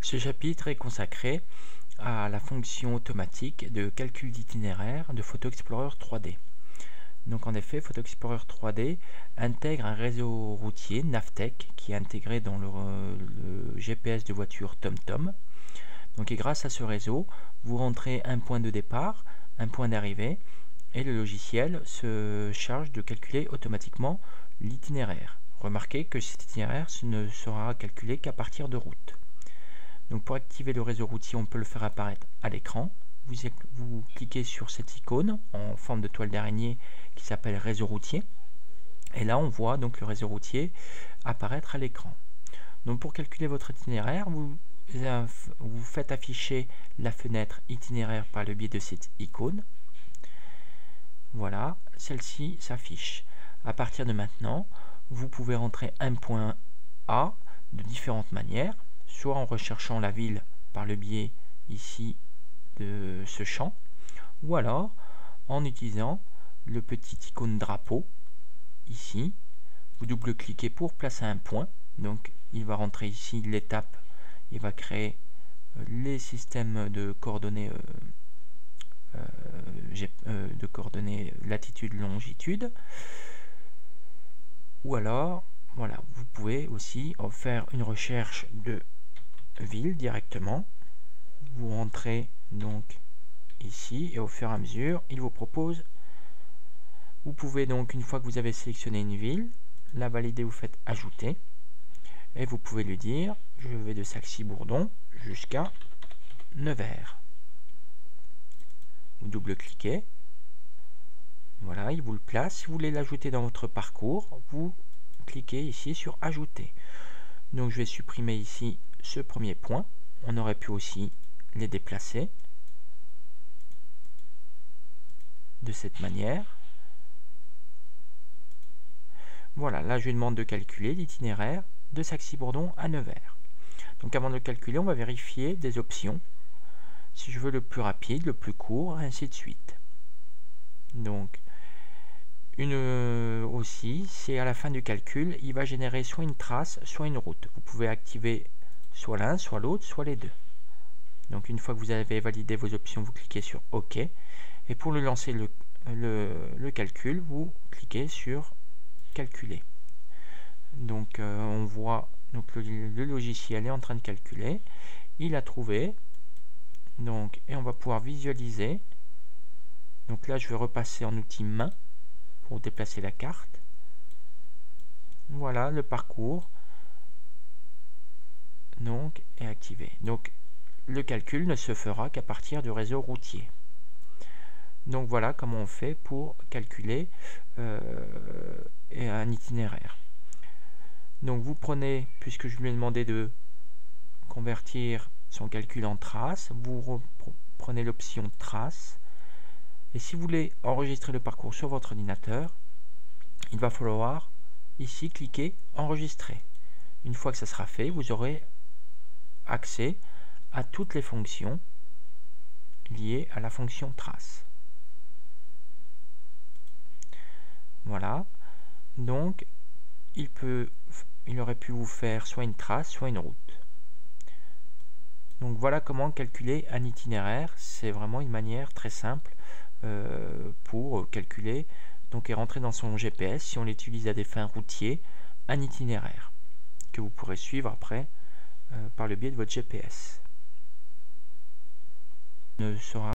Ce chapitre est consacré à la fonction automatique de calcul d'itinéraire de Photo Explorer 3D. Donc en effet, Photo Explorer 3D intègre un réseau routier Navtec qui est intégré dans le GPS de voiture TomTom. Donc et grâce à ce réseau, vous rentrez un point de départ, un point d'arrivée, et le logiciel se charge de calculer automatiquement l'itinéraire. Remarquez que cet itinéraire ne sera calculé qu'à partir de routes. Donc pour activer le réseau routier, on peut le faire apparaître à l'écran. Vous cliquez sur cette icône en forme de toile d'araignée qui s'appelle réseau routier. Et là, on voit donc le réseau routier apparaître à l'écran. Donc pour calculer votre itinéraire, vous faites afficher la fenêtre itinéraire par le biais de cette icône. Voilà, celle-ci s'affiche. À partir de maintenant, vous pouvez rentrer un point A de différentes manières, soit en recherchant la ville par le biais ici de ce champ, ou alors en utilisant le petit icône drapeau ici. Vous double-cliquez pour placer un point, donc il va rentrer ici l'étape, il va créer les systèmes de coordonnées latitude, longitude, ou alors voilà, vous pouvez aussi faire une recherche de ville directement. Vous rentrez donc ici et au fur et à mesure il vous propose, vous pouvez donc, une fois que vous avez sélectionné une ville, la valider, vous faites ajouter et vous pouvez lui dire je vais de Saxy-Bourdon jusqu'à Nevers. Vous double-cliquez, voilà, il vous le place. Si vous voulez l'ajouter dans votre parcours, vous cliquez ici sur ajouter. Donc je vais supprimer ici ce premier point. On aurait pu aussi les déplacer de cette manière. Voilà, là je lui demande de calculer l'itinéraire de Saxy-Bourdon à Nevers. Donc avant de le calculer, on va vérifier des options. Si je veux le plus rapide, le plus court, et ainsi de suite. Donc aussi, c'est à la fin du calcul, il va générer soit une trace, soit une route. Vous pouvez activer soit l'un, soit l'autre, soit les deux. Donc une fois que vous avez validé vos options, vous cliquez sur OK. Et pour le lancer le calcul, vous cliquez sur calculer. Donc on voit donc le logiciel est en train de calculer. Il a trouvé. Donc, et on va pouvoir visualiser. Donc là, je vais repasser en outil main pour déplacer la carte. Voilà, le parcours donc est activé. Donc le calcul ne se fera qu'à partir du réseau routier. Donc voilà comment on fait pour calculer un itinéraire. Donc vous prenez, puisque je lui ai demandé de convertir son calcul en trace, vous prenez l'option trace. Et si vous voulez enregistrer le parcours sur votre ordinateur, il va falloir ici cliquer enregistrer. Une fois que ça sera fait, vous aurez accès à toutes les fonctions liées à la fonction trace. Voilà, donc il aurait pu vous faire soit une trace, soit une route. Donc voilà comment calculer un itinéraire. C'est vraiment une manière très simple pour calculer donc et rentrer dans son GPS, si on l'utilise à des fins routières, un itinéraire que vous pourrez suivre après par le biais de votre GPS. Ne sera